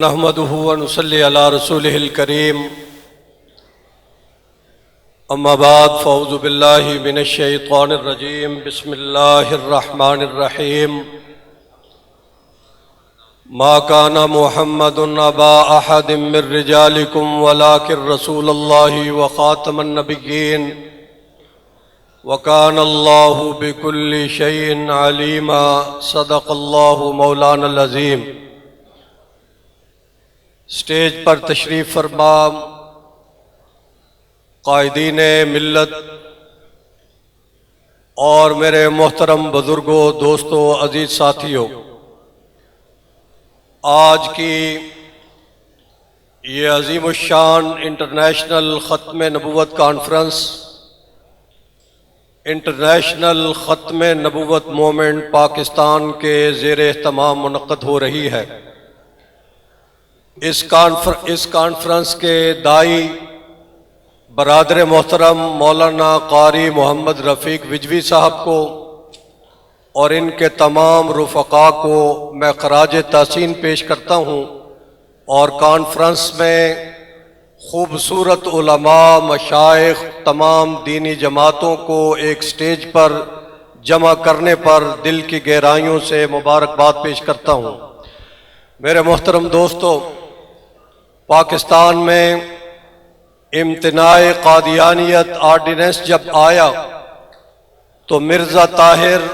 نحمده ونصلي على رسوله الكريم اما بعد فاعوذ بالله من الشيطان الرجيم بسم الله الرحمن الرحيم ما كان محمد أبا أحد من رجالكم ولكن رسول الله وخاتم النبيين وكان الله بكل شيء عليما صدق الله مولانا العظيم۔ اسٹیج پر تشریف فرما قائدین ملت اور میرے محترم بزرگوں، دوستوں، عزیز ساتھیوں، آج کی یہ عظیم الشان انٹرنیشنل ختم نبوت کانفرنس، انٹرنیشنل ختم نبوت مومنٹ پاکستان کے زیر اہتمام منعقد ہو رہی ہے۔ اس کانفرنس کے داعی برادر محترم مولانا قاری محمد رفیق وجوی صاحب کو اور ان کے تمام رفقاء کو میں خراج تحسین پیش کرتا ہوں، اور کانفرنس میں خوبصورت علماء، مشائخ، تمام دینی جماعتوں کو ایک سٹیج پر جمع کرنے پر دل کی گہرائیوں سے مبارکباد پیش کرتا ہوں۔ میرے محترم دوستو، پاکستان میں امتناع قادیانیت آرڈیننس جب آیا تو مرزا طاہر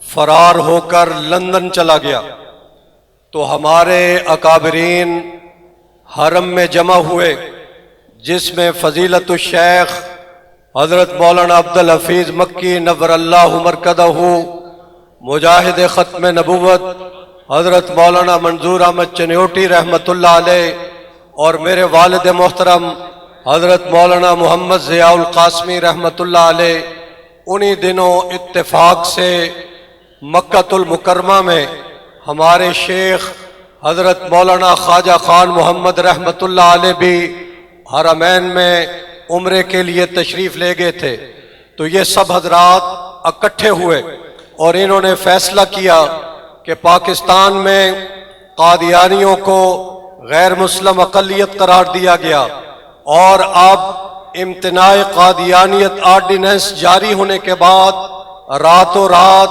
فرار ہو کر لندن چلا گیا، تو ہمارے اکابرین حرم میں جمع ہوئے، جس میں فضیلت الشیخ حضرت مولانا عبدالحفیظ مکی نور اللہ مرکزہ، مجاہد ختم نبوت حضرت مولانا منظور احمد چنیوٹی رحمۃ اللہ علیہ، اور میرے والد محترم حضرت مولانا محمد ضیاء القاسمی رحمۃ اللہ علیہ، انہی دنوں اتفاق سے مکۃ المکرمہ میں ہمارے شیخ حضرت مولانا خواجہ خان محمد رحمۃ اللہ علیہ بھی حرمین میں عمرے کے لیے تشریف لے گئے تھے۔ تو یہ سب حضرات اکٹھے ہوئے اور انہوں نے فیصلہ کیا کہ پاکستان میں قادیانیوں کو غیر مسلم اقلیت قرار دیا گیا، اور اب امتناع قادیانیت آرڈیننس جاری ہونے کے بعد راتوں رات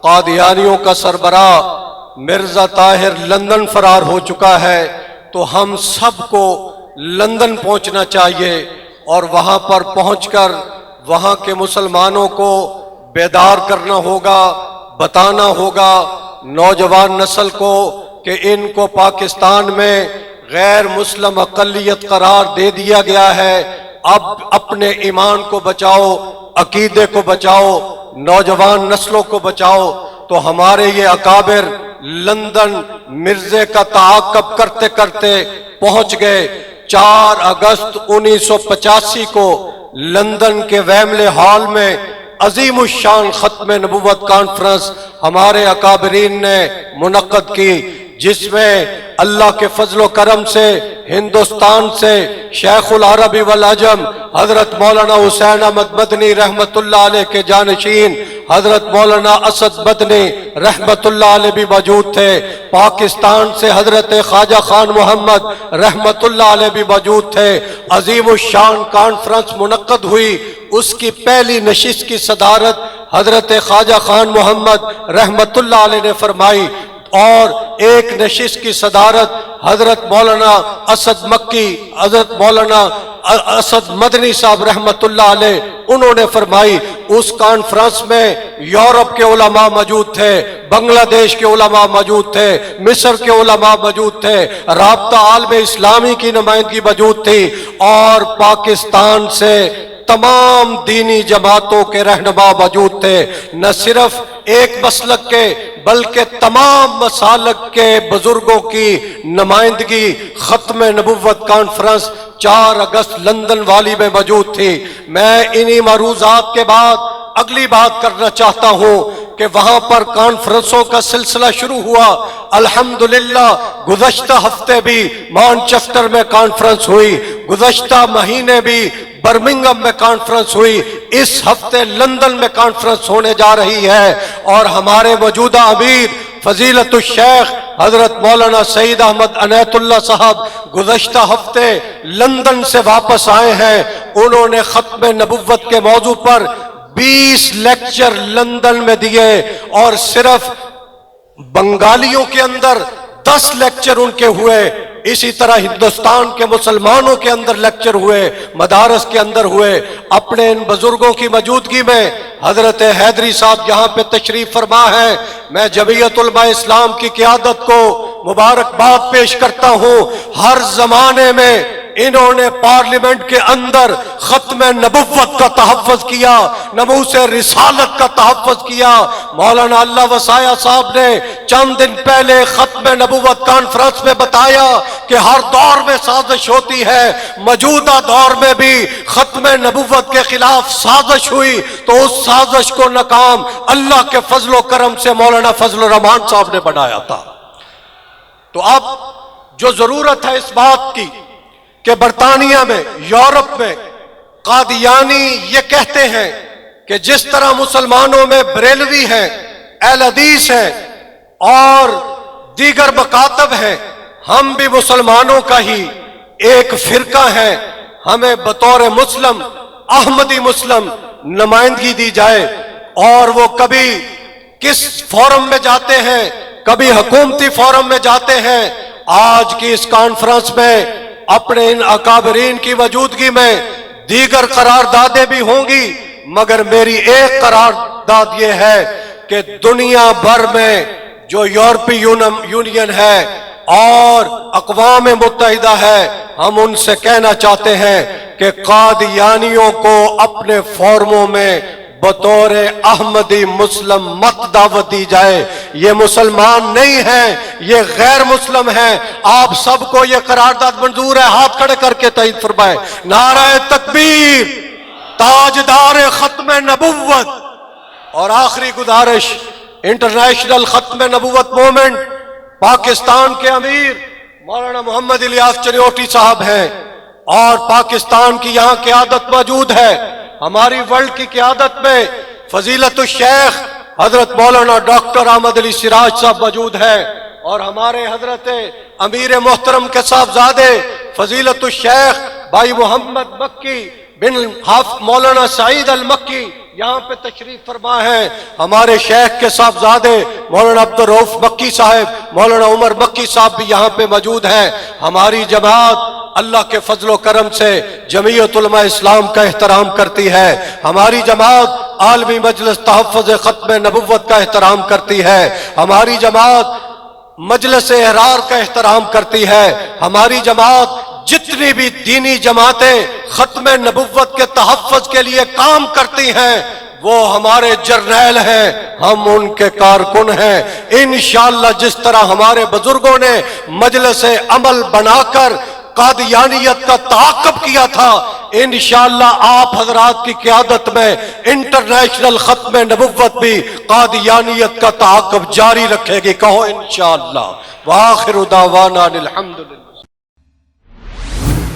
قادیانیوں کا سربراہ مرزا طاہر لندن فرار ہو چکا ہے، تو ہم سب کو لندن پہنچنا چاہیے اور وہاں پر پہنچ کر وہاں کے مسلمانوں کو بیدار کرنا ہوگا، بتانا ہوگا نوجوان نسل کو کہ ان کو پاکستان میں غیر مسلم اقلیت قرار دے دیا گیا ہے، اب اپنے ایمان کو بچاؤ، عقیدے کو بچاؤ، نوجوان نسلوں کو بچاؤ۔ تو ہمارے یہ اکابر لندن مرزے کا تعاقب کرتے کرتے پہنچ گئے۔ 4 اگست 1985 کو لندن کے ویملے ہال میں عظیم الشان ختم نبوت کانفرنس ہمارے اکابرین نے منعقد کی، جس میں اللہ کے فضل و کرم سے ہندوستان سے شیخ العرب والعجم حضرت مولانا حسین احمد مدنی رحمت اللہ علیہ کے جانشین حضرت مولانا اسد مدنی رحمت اللہ علیہ بھی موجود تھے، پاکستان سے حضرت خواجہ خان محمد رحمت اللہ علیہ بھی موجود تھے۔ عظیم الشان کانفرنس منعقد ہوئی، اس کی پہلی نشست کی صدارت حضرت خواجہ خان محمد رحمت اللہ علیہ نے فرمائی، اور ایک نشست کی صدارت حضرت مولانا اسد مکی، حضرت مولانا اسد مدنی صاحب رحمت اللہ علیہ انہوں نے فرمائی۔ اس کانفرنس میں یورپ کے علماء موجود تھے، بنگلہ دیش کے علماء موجود تھے، مصر کے علماء موجود تھے، رابطہ عالم اسلامی کی نمائندگی موجود تھی، اور پاکستان سے تمام دینی جماعتوں کے رہنما موجود تھے۔ نہ صرف ایک مسلک کے بلکہ تمام مسالک کے بزرگوں کی نمائندگی ختم نبوت کانفرنس 4 اگست لندن والی میں موجود تھی۔ میں انہی معروضات کے بعد اگلی بات کرنا چاہتا ہوں کہ وہاں پر کانفرنسوں کا سلسلہ شروع ہوا۔ الحمدللہ گزشتہ ہفتے بھی مانچسٹر میں کانفرنس ہوئی، گزشتہ مہینے بھی برمنگھم میں کانفرنس ہوئی، اس ہفتے لندن میں کانفرنس ہونے جا رہی ہے، اور ہمارے موجودہ امیر فضیلت الشیخ حضرت مولانا سعید احمد عنایت اللہ صاحب گزشتہ ہفتے لندن سے واپس آئے ہیں. انہوں نے ختم نبوت کے موضوع پر 20 لیکچر لندن میں دیے اور صرف بنگالیوں کے اندر 10 لیکچر ان کے ہوئے. اسی طرح ہندوستان کے مسلمانوں کے اندر لیکچر ہوئے، مدارس کے اندر ہوئے. اپنے ان بزرگوں کی موجودگی میں حضرت حیدری صاحب یہاں پہ تشریف فرما ہے. میں جمعیت علماء اسلام کی قیادت کو مبارکباد پیش کرتا ہوں. ہر زمانے میں انہوں نے پارلیمنٹ کے اندر ختم نبوت کا تحفظ کیا، ناموس رسالت کا تحفظ کیا. مولانا اللہ وسایہ صاحب نے چند دن پہلے ختم نبوت کانفرنس میں بتایا کہ ہر دور میں سازش ہوتی ہے، موجودہ دور میں بھی ختم نبوت کے خلاف سازش ہوئی تو اس سازش کو ناکام اللہ کے فضل و کرم سے مولانا فضل الرحمان صاحب نے بنایا تھا. تو اب جو ضرورت ہے اس بات کی کہ برطانیہ میں، یورپ میں قادیانی یہ کہتے ہیں کہ جس طرح مسلمانوں میں بریلوی ہیں، اہل حدیث ہیں اور دیگر مکاتب ہیں، ہم بھی مسلمانوں کا ہی ایک فرقہ ہے. ہمیں بطور مسلم، احمدی مسلم نمائندگی دی جائے. اور وہ کبھی کس فورم میں جاتے ہیں، کبھی حکومتی فورم میں جاتے ہیں. آج کی اس کانفرنس میں اپنے ان اکابرین کی موجودگی میں دیگر قراردادیں بھی ہوں گی، مگر میری ایک قرارداد یہ ہے کہ دنیا بھر میں جو یورپی یونین ہے اور اقوام متحدہ ہے، ہم ان سے کہنا چاہتے ہیں کہ قادیانیوں کو اپنے فورموں میں بطور احمدی مسلم مت دعوت دی جائے. یہ مسلمان نہیں ہیں، یہ غیر مسلم ہیں. آپ سب کو یہ قرارداد منظور ہے؟ ہاتھ کھڑے کر کے تائید فرمائے. نعرہ تکبیر، تاجدار ختم نبوت. اور آخری گزارش، انٹرنیشنل ختم نبوت موومنٹ پاکستان کے امیر مولانا محمد الیاس چنیوٹی صاحب ہیں اور پاکستان کی یہاں قیادت موجود ہے. ہماری ورلڈ کی قیادت میں فضیلت الشیخ حضرت مولانا ڈاکٹر احمد علی سراج صاحب موجود ہے اور ہمارے حضرت امیر محترم کے صاحبزادے فضیلت الشیخ بھائی محمد مکی بن مولانا سعید المکی یہاں پہ تشریف فرما ہے. ہمارے شیخ کے صاحبزادے مولانا عبد الرؤف مکی صاحب، مولانا عمر مکی صاحب بھی یہاں پہ موجود ہیں. ہماری جماعت اللہ کے فضل و کرم سے جمعیت علماء اسلام کا احترام کرتی ہے. ہماری جماعت عالمی مجلس تحفظ ختم نبوت کا احترام کرتی ہے. ہماری جماعت مجلس احرار کا احترام کرتی ہے. ہماری جماعت جتنی بھی دینی جماعتیں ختم نبوت کے تحفظ کے لیے کام کرتی ہیں وہ ہمارے جرنیل ہیں، ہم ان کے کارکن ہیں. انشاءاللہ جس طرح ہمارے بزرگوں نے مجلس عمل بنا کر قادیانیت کا تعاقب کیا تھا، انشاءاللہ آپ حضرات کی قیادت میں انٹرنیشنل ختم نبوت بھی قادیانیت کا تعاقب جاری رکھے گی. کہو انشاءاللہ. وآخر دعوانا الحمدللہ.